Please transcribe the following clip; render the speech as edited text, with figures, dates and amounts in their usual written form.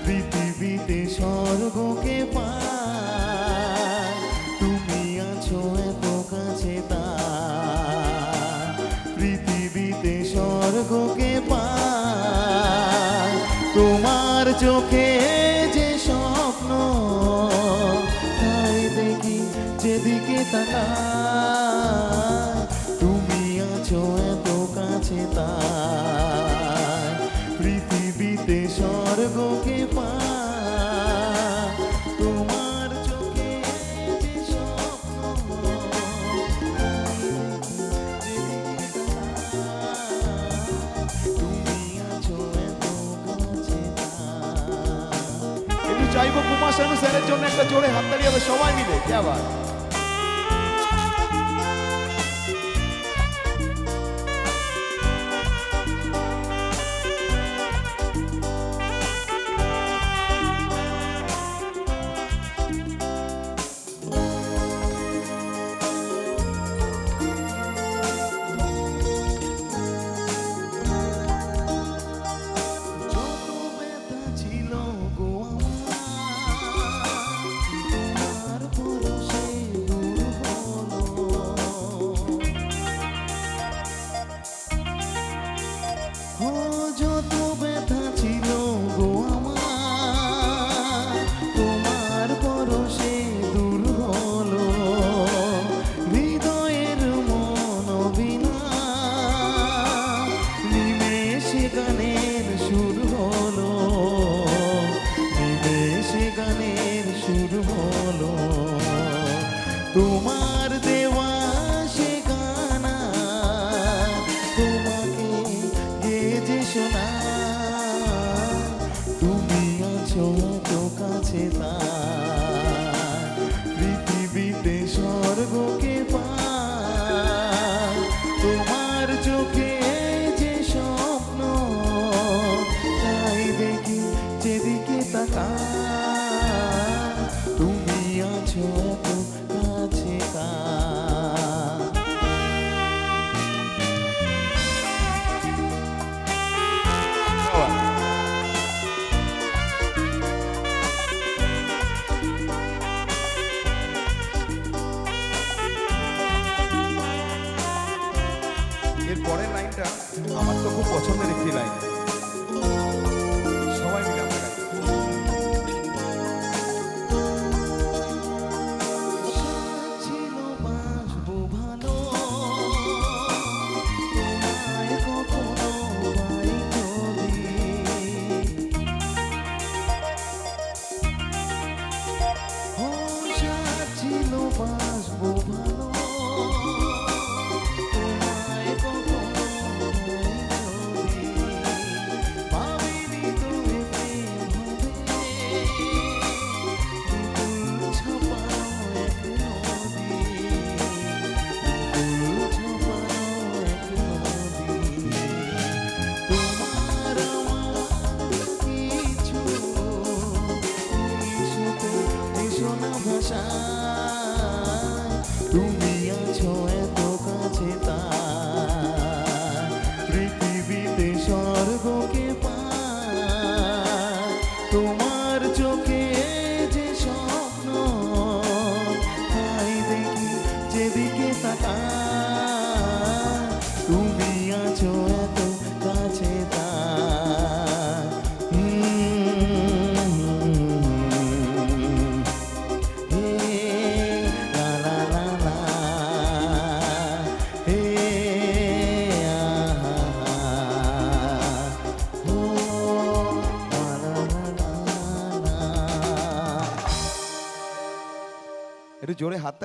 পৃথিবীতে স্বর্গকে পার, তুমি আছো এত কাছে তার। পৃথিবীতে স্বর্গকে পার, তোমার চোখে যে স্বপ্ন তাই দেখি যেদিকে তাকাই। তুমি আছো এত কাছে তাই, পৃথিবীতে স্বর্গকে পার, তোমার চোখে যে স্বপ্ন তাই দেখি যেদিকে তাকাই। তুমি আছো এত কাছে তাই। একটু চাইবো কুমার শানু স্যারের জন্য একটা জোরে হাততালি হবে সবাই মিলে। কে আবার যত ব্যথা ছিল গো আমার, তোমার পরশে দূর হলো। ও যত ব্যথা ছিল গো আমার, তোমার পরশে দূর হলো। হৃদয়ের মন বিনা নিমেষে গানের সুর হলো, নিমেষে গানের সুর হলো। তোমার দেওয়া সে গানা তোমাকে গেয়ে যে শোনা। তুমি আছো এত কাছে তার, পৃথিবীতে স্বর্গকে পার, তোমার চোখে যে স্বপ্ন তাই দেখি যেদিকে তাকাই। তুমি আছো এত কাছে তার। এর পরের লাইনটা আমার তো খুব পছন্দের একটি লাইন। সবাই মিলে আমরা গাই। ছিল বাসবো ভালো, তোমায় কখনো পাই যদি। ও ছিল বাসবো ভালো, তোমায় কখনো পাই যদি। ভাবিনি তুমি প্রেম হবে, বিপুল ছাপানো এক নদী, বিপুল ছাপানো এক নদী। তোমার আমার কিছু কিছুতে এসো না ভাষায়। তুমি আছো এত কাছে তার, পৃথিবীতে স্বর্গকে পার, তোমার চোখে যে স্বপ্ন তাই দেখি যেদিকে তাকাই। তুমি আছো এত কাছে তার। হে লা লা লা লা, হে আহা ও লা লা লা লা লা। একটু জোরে হাততালি